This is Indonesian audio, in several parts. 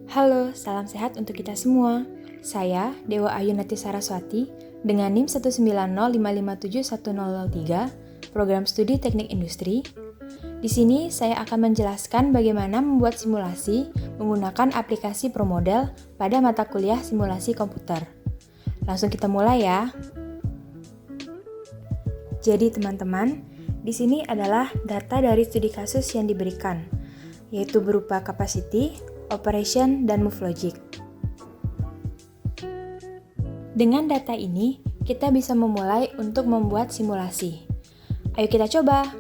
Halo, salam sehat untuk kita semua. Saya, Dewa Ayunati Saraswati, dengan NIM 190557103, Program Studi Teknik Industri. Di sini saya akan menjelaskan bagaimana membuat simulasi menggunakan aplikasi ProModel pada mata kuliah simulasi komputer. Langsung kita mulai ya. Jadi teman-teman, di sini adalah data dari studi kasus yang diberikan, yaitu berupa capacity, operation, dan move logic. Dengan data ini, kita bisa memulai untuk membuat simulasi. Ayo kita coba.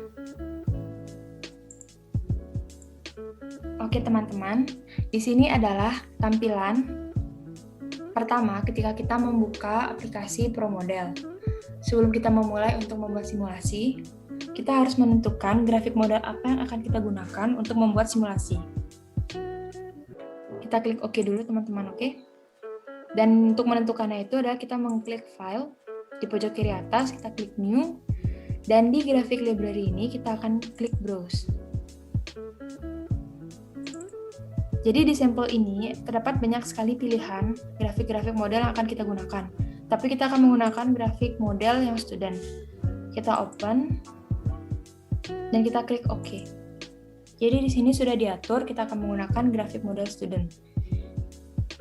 Oke teman-teman, di sini adalah tampilan pertama ketika kita membuka aplikasi ProModel. Sebelum kita memulai untuk membuat simulasi, kita harus menentukan grafik model apa yang akan kita gunakan untuk membuat simulasi. Kita klik OK dulu teman-teman, oke? Dan untuk menentukannya itu adalah kita mengklik File, di pojok kiri atas kita klik New, dan di grafik library ini kita akan klik Browse. Jadi di sampel ini terdapat banyak sekali pilihan grafik-grafik model yang akan kita gunakan. Tapi kita akan menggunakan grafik model yang student. Kita open, dan kita klik OK. Jadi di sini sudah diatur kita akan menggunakan grafik model student.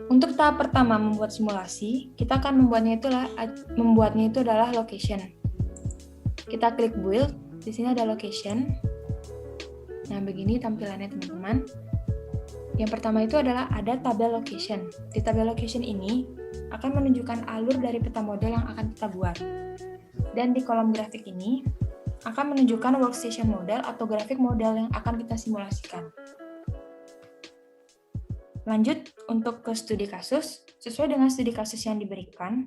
Untuk tahap pertama membuat simulasi, kita akan membuatnya itu adalah location. Kita klik build, di sini ada location. Nah, begini tampilannya teman-teman. Yang pertama itu adalah ada tabel location. Di tabel location ini akan menunjukkan alur dari peta model yang akan kita buat. Dan di kolom grafik ini akan menunjukkan workstation model atau grafik model yang akan kita simulasikan. Lanjut untuk ke studi kasus, sesuai dengan studi kasus yang diberikan,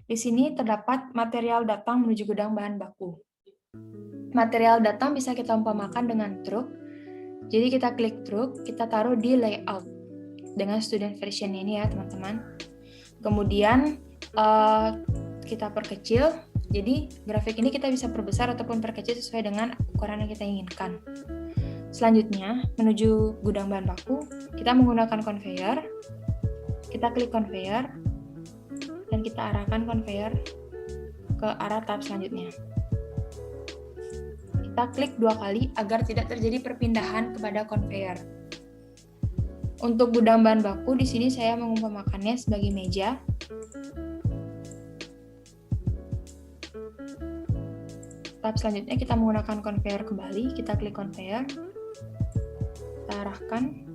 di sini terdapat material datang menuju gudang bahan baku. Material datang bisa kita umpamakan dengan truk, jadi kita klik truk, kita taruh di layout dengan student version ini ya teman-teman. Kemudian kita perkecil, jadi grafik ini kita bisa perbesar ataupun perkecil sesuai dengan ukuran yang kita inginkan. Selanjutnya, menuju gudang bahan baku, kita menggunakan conveyor. Kita klik conveyor, dan kita arahkan conveyor ke arah tahap selanjutnya. Kita klik 2 kali agar tidak terjadi perpindahan kepada conveyor. Untuk gudang bahan baku, di sini saya mengumpamakannya sebagai meja. Tahap selanjutnya kita menggunakan conveyor kembali, kita klik conveyor. Kita arahkan,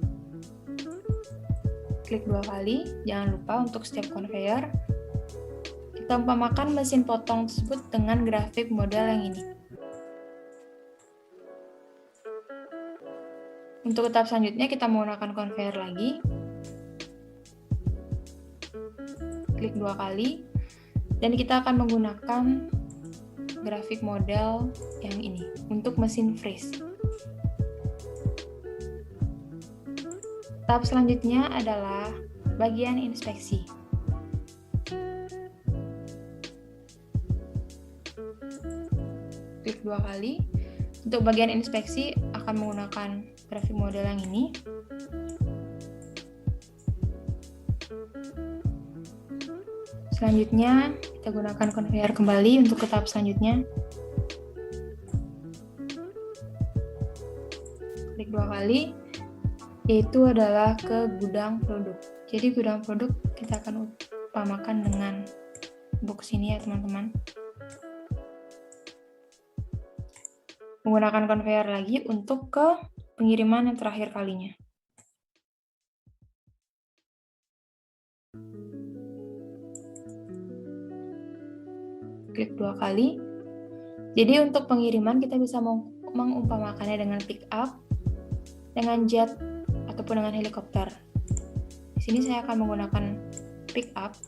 klik 2 kali, jangan lupa untuk setiap conveyor. Kita umpamakan mesin potong tersebut dengan grafik model yang ini. Untuk tahap selanjutnya kita menggunakan conveyor lagi. Klik 2 kali, dan kita akan menggunakan grafik model yang ini untuk mesin freeze. Tahap selanjutnya adalah bagian inspeksi. Klik 2 kali. Untuk bagian inspeksi akan menggunakan grafik model yang ini. Selanjutnya kita gunakan conveyor kembali untuk ke tahap selanjutnya. Klik 2 kali, yaitu adalah ke gudang produk. Jadi gudang produk kita akan umpamakan dengan box ini ya teman-teman. Menggunakan conveyor lagi untuk ke pengiriman yang terakhir kalinya. Klik 2 kali. Jadi untuk pengiriman kita bisa mengumpamakannya dengan pick up, dengan jet, ataupun dengan helikopter. Di sini saya akan menggunakan pick up.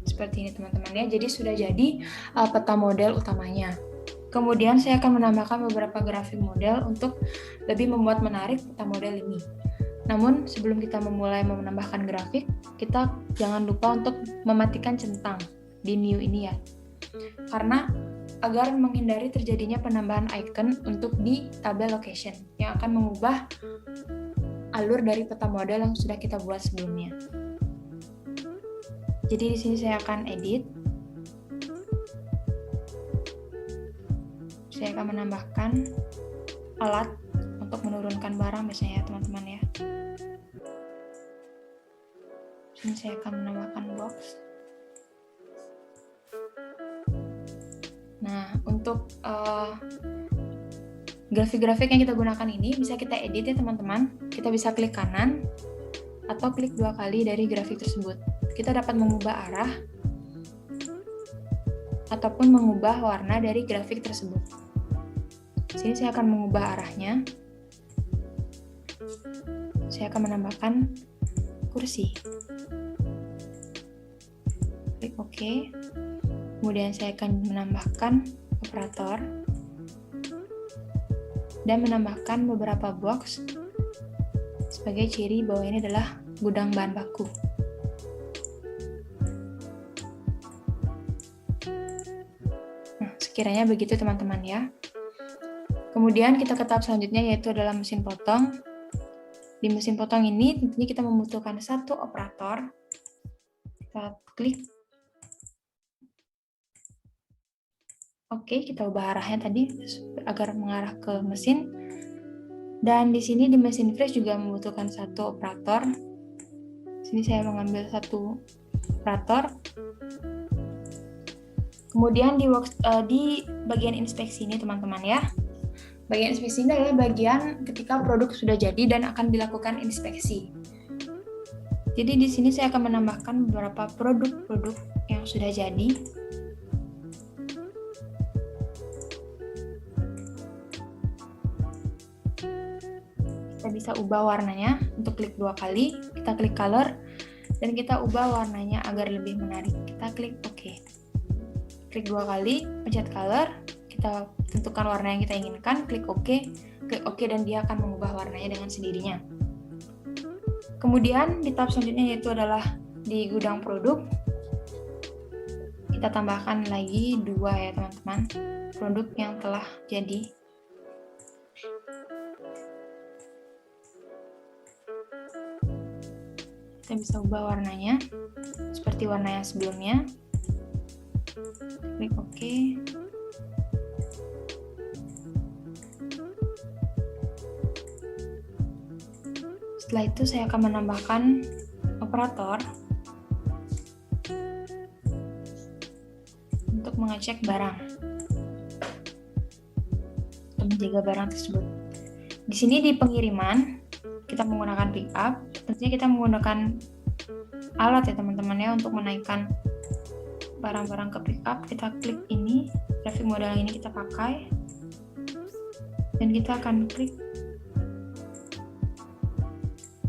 Seperti ini teman-teman ya. Jadi sudah jadi peta model utamanya. Kemudian saya akan menambahkan beberapa grafik model untuk lebih membuat menarik peta model ini. Namun sebelum kita memulai menambahkan grafik, kita jangan lupa untuk mematikan centang di new ini ya. Karena agar menghindari terjadinya penambahan icon untuk di tabel location yang akan mengubah alur dari peta model yang sudah kita buat sebelumnya. Jadi di sini saya akan edit. Saya akan menambahkan alat untuk menurunkan barang biasanya ya teman-teman ya. Sini saya akan menambahkan box. Nah, untuk grafik-grafik yang kita gunakan ini bisa kita edit ya teman-teman. Kita bisa klik kanan atau klik 2 kali dari grafik tersebut. Kita dapat mengubah arah ataupun mengubah warna dari grafik tersebut. Sini saya akan mengubah arahnya. Saya akan menambahkan kursi. Klik OK. Kemudian saya akan menambahkan operator dan menambahkan beberapa box sebagai ciri bahwa ini adalah gudang bahan baku. Nah, sekiranya begitu teman-teman ya. Kemudian kita ke tahap selanjutnya yaitu adalah mesin potong. Di mesin potong ini tentunya kita membutuhkan satu operator. Kita klik Oke, kita ubah arahnya tadi agar mengarah ke mesin. Dan di sini di mesin freeze juga membutuhkan satu operator. Sini saya mengambil satu operator. Kemudian di bagian inspeksi ini teman-teman ya. Bagian inspeksi ini adalah bagian ketika produk sudah jadi dan akan dilakukan inspeksi. Jadi di sini saya akan menambahkan beberapa produk-produk yang sudah jadi. Kita bisa ubah warnanya untuk klik 2 kali, kita klik color, dan kita ubah warnanya agar lebih menarik. Kita klik OK. Klik 2 kali, pencet color, kita tentukan warna yang kita inginkan, klik OK, dan dia akan mengubah warnanya dengan sendirinya. Kemudian di tahap selanjutnya yaitu adalah di gudang produk. Kita tambahkan lagi 2 ya teman-teman, produk yang telah jadi. Kita bisa ubah warnanya seperti warna yang sebelumnya. Klik OK. Setelah itu saya akan menambahkan operator untuk mengecek barang atau menjaga barang tersebut. Di sini di pengiriman kita menggunakan pickup. Tentunya kita menggunakan alat ya teman-teman ya untuk menaikkan barang-barang ke pickup. Kita klik ini, grafik model ini kita pakai, dan kita akan klik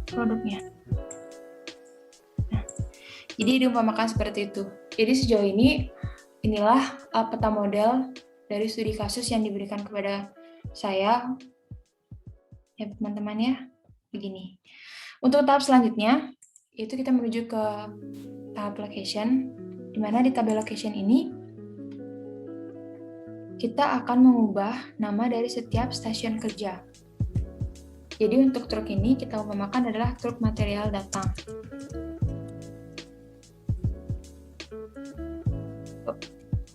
produknya. Nah, jadi diumpamakan seperti itu. Jadi sejauh ini inilah peta model dari studi kasus yang diberikan kepada saya ya teman-teman ya. Begini. Untuk tahap selanjutnya, itu kita menuju ke tahap location, di mana di tabel location ini kita akan mengubah nama dari setiap stasiun kerja. Jadi untuk truk ini kita umpamakan adalah truk material datang.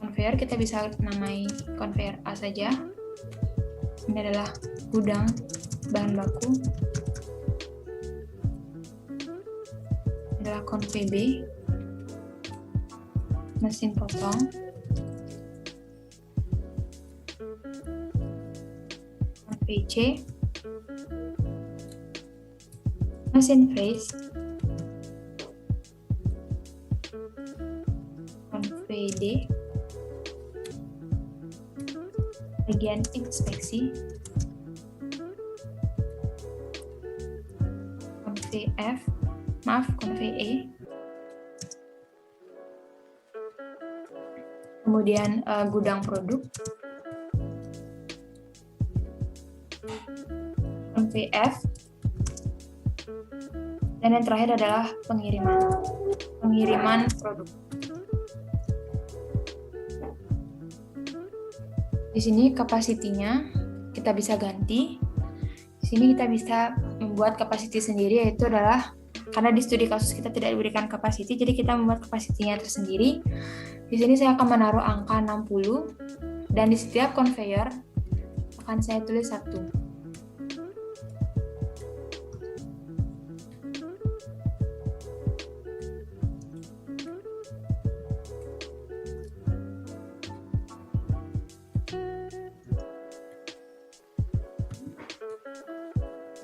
Conveyor kita bisa namai conveyor A saja. Ini adalah gudang bahan baku. Adalah konvei B, mesin potong, konvei C, mesin freeze, konvei D, bagian inspeksi, konvei konvei E, kemudian gudang produk, konvei F, dan yang terakhir adalah pengiriman produk. Di sini kapasitinya kita bisa ganti. Di sini kita bisa membuat kapasiti sendiri, yaitu adalah karena di studi kasus kita tidak diberikan kapasiti, jadi kita membuat kapasitinya tersendiri. Di sini saya akan menaruh angka 60 dan di setiap conveyor akan saya tulis 1.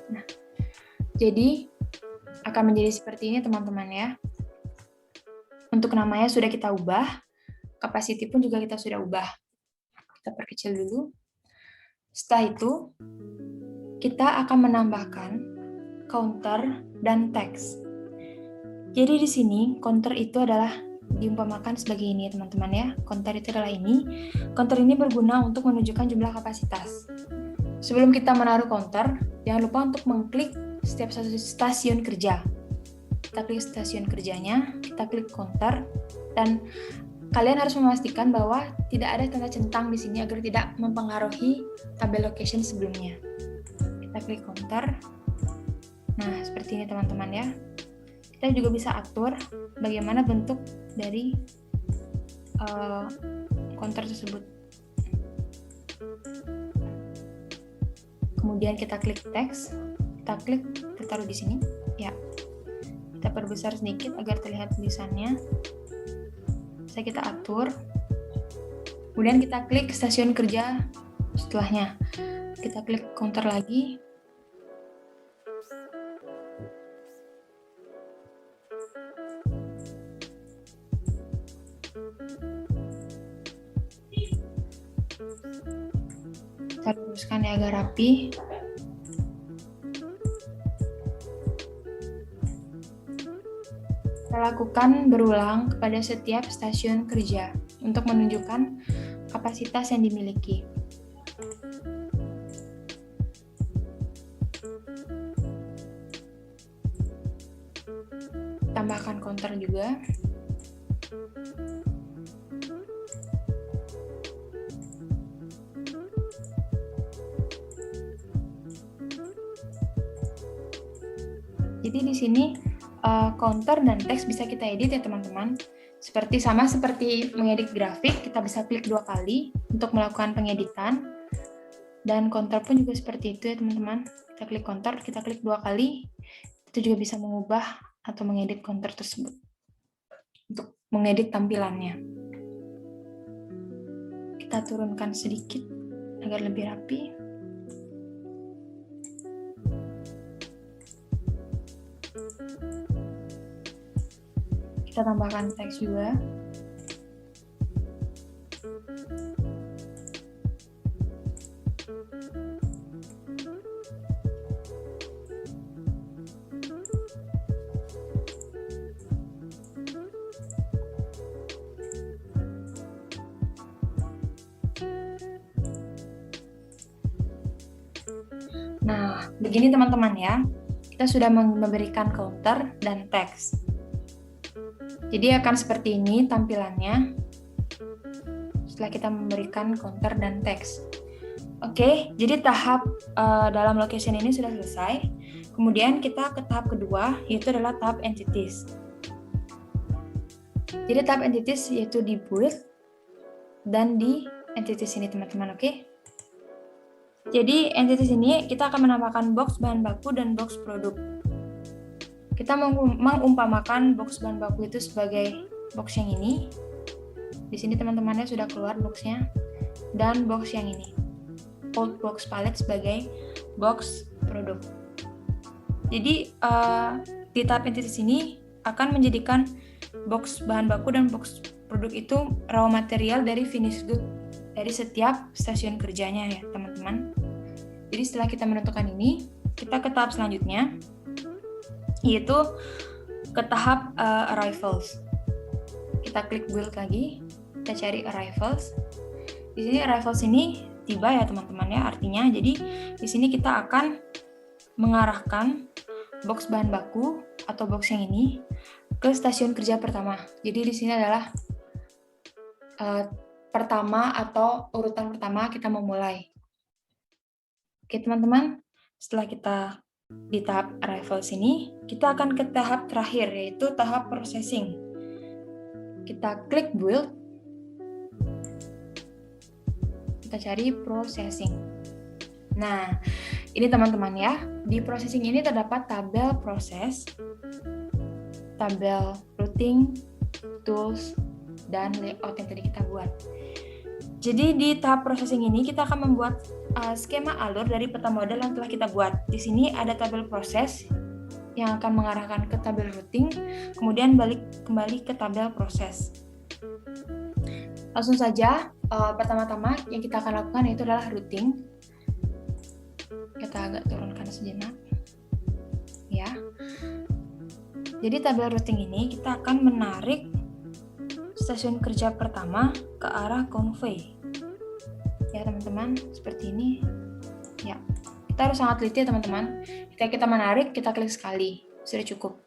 Nah, jadi akan menjadi seperti ini teman-teman ya. Untuk namanya sudah kita ubah, capacity pun juga kita sudah ubah. Kita perkecil dulu. Setelah itu, kita akan menambahkan counter dan text. Jadi di sini counter itu adalah diumpamakan sebagai ini teman-teman ya. Counter itu adalah ini. Counter ini berguna untuk menunjukkan jumlah kapasitas. Sebelum kita menaruh counter, jangan lupa untuk mengklik setiap satu stasiun kerja. Kita klik stasiun kerjanya, kita klik counter, dan kalian harus memastikan bahwa tidak ada tanda centang di sini agar tidak mempengaruhi tabel location sebelumnya. Kita klik counter. Nah, seperti ini teman-teman ya. Kita juga bisa atur bagaimana bentuk dari counter tersebut. Kemudian kita klik text, kita klik, kita taruh di sini. Ya, kita perbesar sedikit agar terlihat tulisannya. Bisa kita atur. Kemudian kita klik stasiun kerja setelahnya. Kita klik counter lagi. Kita luruskan ya agar rapi. Kita lakukan berulang kepada setiap stasiun kerja untuk menunjukkan kapasitas yang dimiliki. Tambahkan counter juga. Jadi di sini counter dan teks bisa kita edit ya teman-teman. Sama seperti mengedit grafik, kita bisa klik 2 kali untuk melakukan pengeditan. Dan counter pun juga seperti itu ya teman-teman. Kita klik counter, kita klik 2 kali. Itu juga bisa mengubah atau mengedit counter tersebut. Untuk mengedit tampilannya. Kita turunkan sedikit agar lebih rapi. Kita tambahkan teks juga. Nah, begini teman-teman ya. Kita sudah memberikan counter dan teks. Jadi akan seperti ini tampilannya setelah kita memberikan counter dan teks. Oke, jadi tahap dalam location ini sudah selesai. Kemudian kita ke tahap kedua, yaitu adalah tahap entities. Jadi tahap entities yaitu di build dan di entities ini teman-teman, oke? Jadi entities ini kita akan menambahkan box bahan baku dan box produk. Kita mengumpamakan box bahan baku itu sebagai box yang ini. Di sini teman-temannya sudah keluar boxnya. Dan box yang ini, old box palette sebagai box produk. Jadi di tahap entities ini akan menjadikan box bahan baku dan box produk itu raw material dari finished good dari setiap stasiun kerjanya ya teman-teman. Jadi setelah kita menentukan ini, kita ke tahap selanjutnya, yaitu ke tahap arrivals. Kita klik build lagi, kita cari arrivals. Di sini arrivals ini tiba ya teman-teman ya, artinya jadi di sini kita akan mengarahkan box bahan baku atau box yang ini ke stasiun kerja pertama. Jadi di sini adalah pertama atau urutan pertama kita memulai. Oke teman-teman, setelah kita di tahap arrival sini, kita akan ke tahap terakhir, yaitu tahap processing. Kita klik build, kita cari processing. Nah, ini teman-teman ya, di processing ini terdapat tabel proses, tabel routing, tools, dan layout yang tadi kita buat. Jadi di tahap processing ini kita akan membuat skema alur dari peta model yang telah kita buat. Di sini ada tabel proses yang akan mengarahkan ke tabel routing, kemudian balik kembali ke tabel proses. Langsung saja, pertama-tama yang kita akan lakukan yaitu adalah routing. Kita agak turunkan sejenak. Ya. Jadi tabel routing ini kita akan menarik stasiun kerja pertama ke arah convey. Ya teman-teman, seperti ini. Ya, kita harus sangat teliti ya teman-teman. Ketika kita menarik, kita klik sekali, sudah cukup.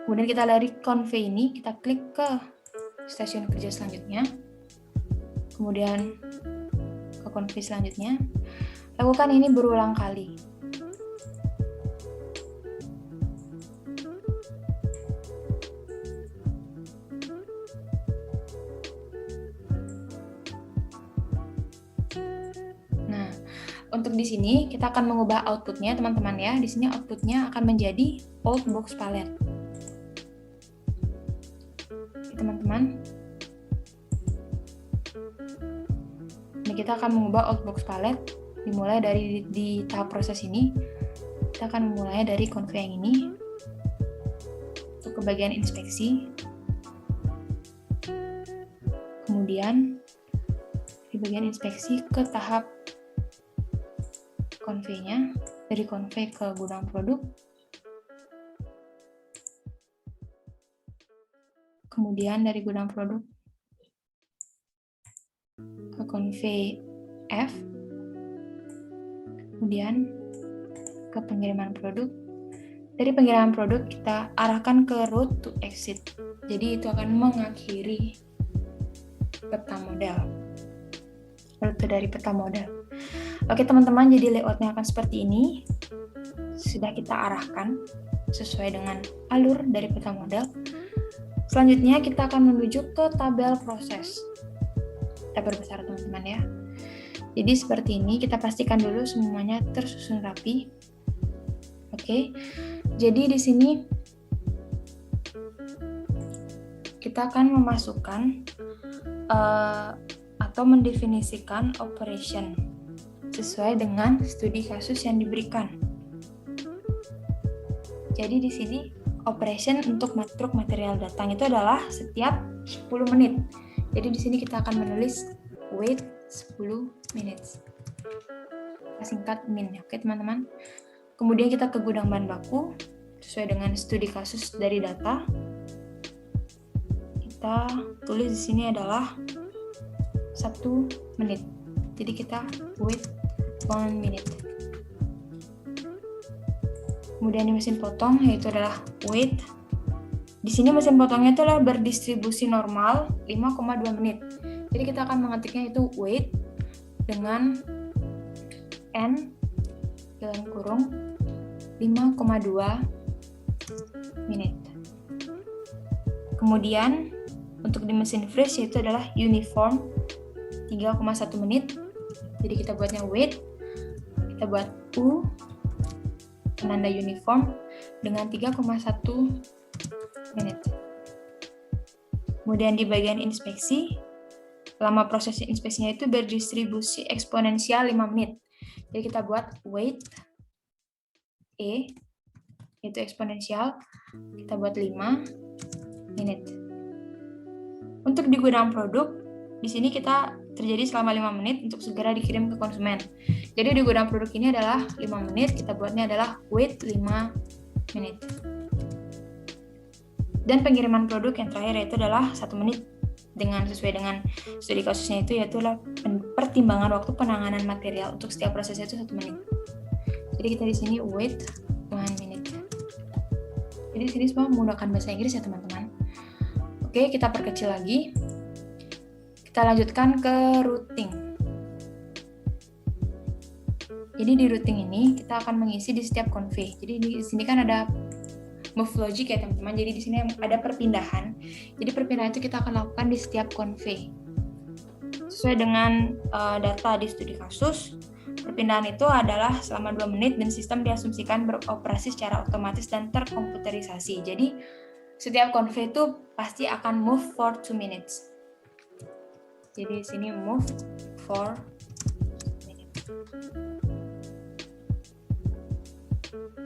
Kemudian kita dari convey ini, kita klik ke stasiun kerja selanjutnya. Kemudian ke convey selanjutnya. Lakukan ini berulang kali. Untuk di sini kita akan mengubah outputnya teman-teman ya. Di sini outputnya akan menjadi old box palette. Teman-teman. Ini kita akan mengubah old box palette dimulai dari di tahap proses ini. Kita akan memulai dari convey yang ini. Untuk ke bagian inspeksi. Kemudian di bagian inspeksi ke tahap convey-nya, dari convey ke gudang produk, kemudian dari gudang produk ke convey F, kemudian ke pengiriman produk. Dari pengiriman produk kita arahkan ke route to exit, jadi itu akan mengakhiri peta model, rute dari peta model. Oke teman-teman, jadi layoutnya akan seperti ini. Sudah kita arahkan sesuai dengan alur dari peta model. Selanjutnya kita akan menuju ke tabel proses. Kita perbesar teman-teman ya. Jadi seperti ini, kita pastikan dulu semuanya tersusun rapi. Oke, jadi di sini kita akan memasukkan atau mendefinisikan operation sesuai dengan studi kasus yang diberikan. Jadi di sini operation untuk truk material datang itu adalah setiap 10 menit. Jadi di sini kita akan menulis wait 10 menit. Singkat min ya. Oke teman-teman. Kemudian kita ke gudang bahan baku sesuai dengan studi kasus dari data. Kita tulis di sini adalah 1 menit. Jadi kita wait 1 minute. Kemudian di mesin potong yaitu adalah wait. Di sini mesin potongnya itu adalah berdistribusi normal 5,2 menit. Jadi kita akan mengetiknya itu wait dengan n dalam kurung 5,2 menit. Kemudian untuk di mesin freeze yaitu adalah uniform 3,1 menit. Jadi kita buatnya wait, kita buat U penanda uniform dengan 3,1 menit. Kemudian di bagian inspeksi, lama proses inspeksinya itu berdistribusi eksponensial 5 menit. Jadi kita buat wait E, yaitu eksponensial, kita buat 5 menit. Untuk di gudang produk, di sini kita terjadi selama 5 menit untuk segera dikirim ke konsumen. Jadi di gudang produk ini adalah 5 menit, kita buatnya adalah wait 5 menit. Dan pengiriman produk yang terakhir yaitu adalah 1 menit dengan sesuai dengan studi kasusnya itu yaitu adalah pertimbangan waktu penanganan material untuk setiap prosesnya itu 1 menit. Jadi kita di sini wait 1 minute. Jadi di sini semua menggunakan bahasa Inggris ya teman-teman. Oke, kita perkecil lagi. Kita Kita lanjutkan ke routing. Jadi di routing ini kita akan mengisi di setiap convey. Jadi di sini kan ada move logic ya teman-teman. Jadi di sini ada perpindahan. Jadi perpindahan itu kita akan lakukan di setiap convey. Sesuai dengan data di studi kasus, perpindahan itu adalah selama 2 menit dan sistem diasumsikan beroperasi secara otomatis dan terkomputerisasi. Jadi setiap convey itu pasti akan move for 2 minutes. Jadi di sini move for 2 minutes.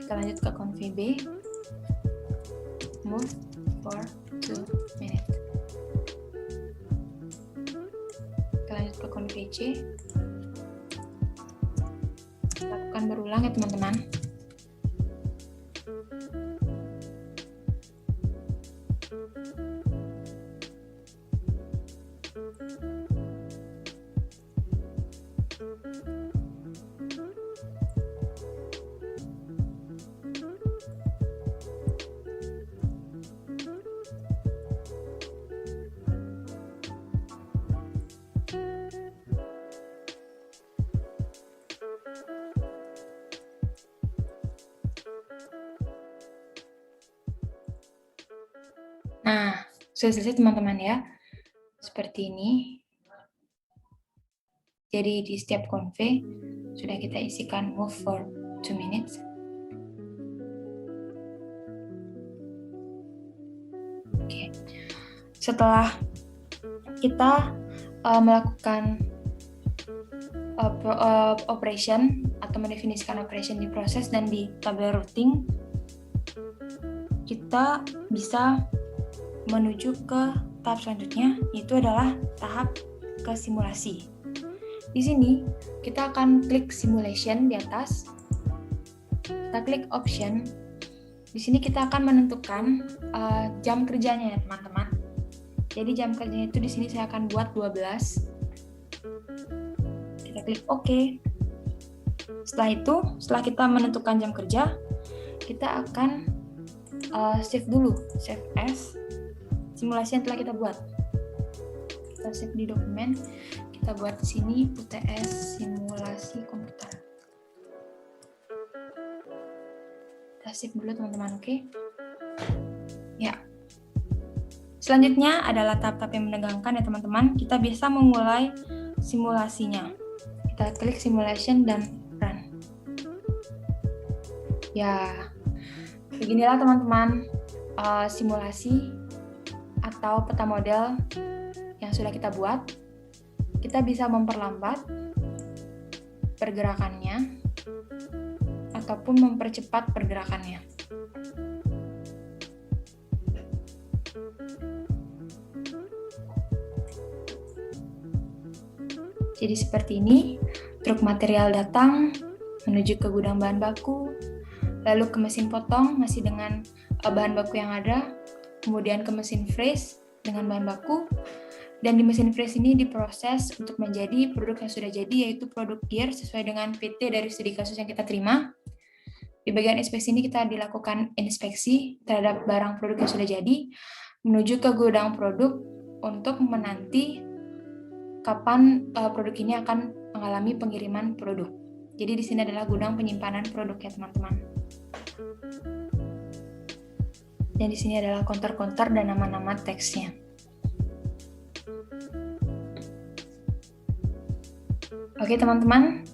Kita lanjut ke convey B. Move for 2 minutes. Kita lanjut ke convey C. Lakukan berulang ya teman-teman. Nah, sudah selesai teman-teman ya. Seperti ini. Jadi di setiap convey sudah kita isikan move for 2 minutes. Oke. Setelah kita melakukan operation atau mendefinisikan operation di proses dan di tabel routing, kita bisa menuju ke tahap selanjutnya, yaitu adalah tahap ke simulasi. Di sini kita akan klik simulation di atas. Kita klik option. Di sini kita akan menentukan jam kerjanya ya teman-teman. Jadi jam kerjanya itu di sini saya akan buat 12. Kita klik OK. Setelah itu, setelah kita menentukan jam kerja, kita akan save dulu, save as simulasi yang telah kita buat. Kita save di dokumen, kita buat di sini UTS simulasi komputer. Kita save dulu teman-teman, oke? Ya. Selanjutnya adalah tahap-tahap yang menegangkan ya teman-teman. Kita bisa memulai simulasinya. Kita klik simulation dan run. Ya, beginilah teman-teman simulasi atau peta model yang sudah kita buat. Kita bisa memperlambat pergerakannya ataupun mempercepat pergerakannya. Jadi seperti ini, truk material datang menuju ke gudang bahan baku, lalu ke mesin potong masih dengan bahan baku yang ada, kemudian ke mesin freeze dengan bahan baku, dan di mesin freeze ini diproses untuk menjadi produk yang sudah jadi, yaitu produk gear sesuai dengan PT dari studi kasus yang kita terima. Di bagian inspeksi ini kita dilakukan inspeksi terhadap barang produk yang sudah jadi, menuju ke gudang produk untuk menanti kapan produk ini akan mengalami pengiriman produk. Jadi di sini adalah gudang penyimpanan produk ya teman-teman. Dan di sini adalah counter-counter dan nama-nama teksnya. Oke teman-teman,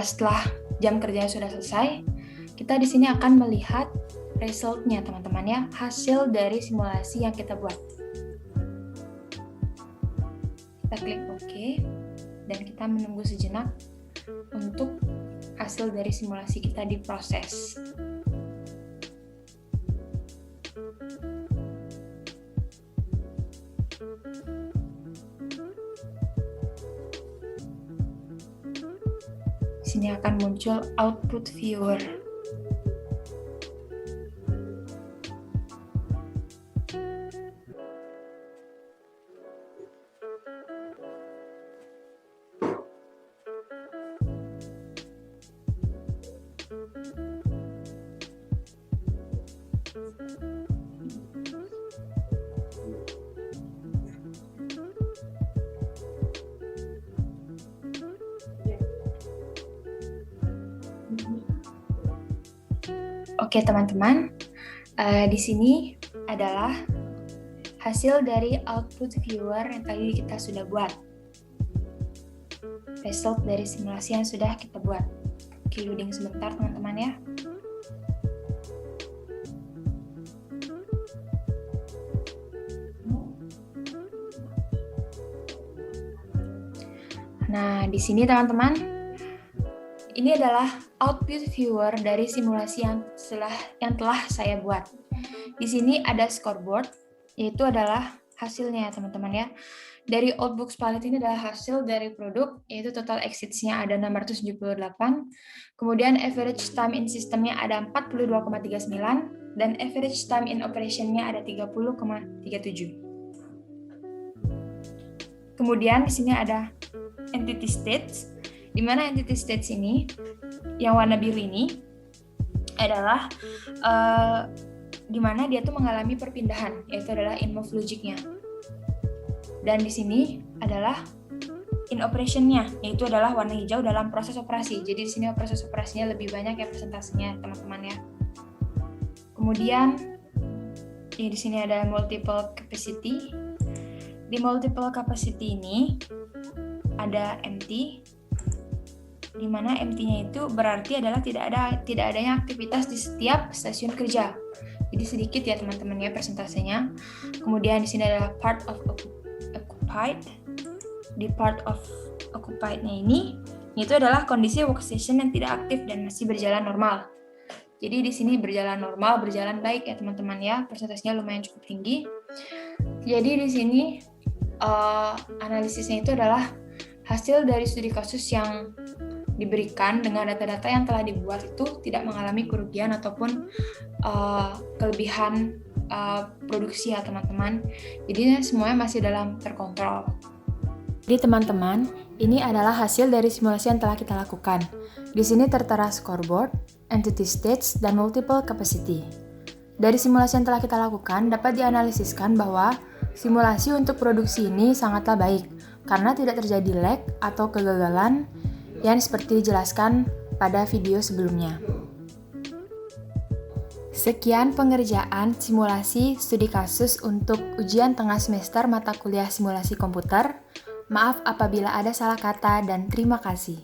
setelah jam kerjanya sudah selesai, kita di sini akan melihat result-nya teman-teman ya, hasil dari simulasi yang kita buat. Kita klik OK, dan kita menunggu sejenak untuk hasil dari simulasi kita diproses. Di sini akan muncul output viewer. Oke teman-teman, di sini adalah hasil dari output viewer yang tadi kita sudah buat. Result dari simulasi yang sudah kita buat. Oke, loading sebentar teman-teman ya. Nah, di sini teman-teman, ini adalah output viewer dari simulasi yang telah saya buat. Di sini ada scoreboard, yaitu adalah hasilnya ya teman-teman ya. Dari Outbooks Palette ini adalah hasil dari produk, yaitu total exits-nya ada 678, kemudian average time in system-nya ada 42,39, dan average time in operation-nya ada 30,37. Kemudian di sini ada entity states, di mana entity states ini, yang warna biru ini, adalah di mana dia tuh mengalami perpindahan, yaitu adalah in move logic-nya. Dan di sini adalah in operation-nya, yaitu adalah warna hijau dalam proses operasi. Jadi di sini proses operasinya lebih banyak ya persentasenya, teman-teman ya. Kemudian di sini ada multiple capacity. Di multiple capacity ini ada empty, di mana empty-nya itu berarti adalah tidak adanya aktivitas di setiap stasiun kerja. Jadi sedikit ya teman-teman ya persentasenya. Kemudian di sini adalah part of occupied. Di part of occupied-nya ini itu adalah kondisi workstation yang tidak aktif dan masih berjalan normal. Jadi di sini berjalan normal, berjalan baik ya teman-teman ya. Persentasenya lumayan cukup tinggi. Jadi di sini analisisnya itu adalah hasil dari studi kasus yang diberikan dengan data-data yang telah dibuat itu tidak mengalami kerugian ataupun kelebihan produksi ya teman-teman. Jadi semuanya masih dalam terkontrol. Jadi teman-teman, ini adalah hasil dari simulasi yang telah kita lakukan. Di sini tertera scoreboard, entity states, dan multiple capacity. Dari simulasi yang telah kita lakukan dapat dianalisiskan bahwa simulasi untuk produksi ini sangatlah baik karena tidak terjadi lag atau kegagalan yang seperti dijelaskan pada video sebelumnya. Sekian pengerjaan simulasi studi kasus untuk ujian tengah semester mata kuliah simulasi komputer. Maaf apabila ada salah kata dan terima kasih.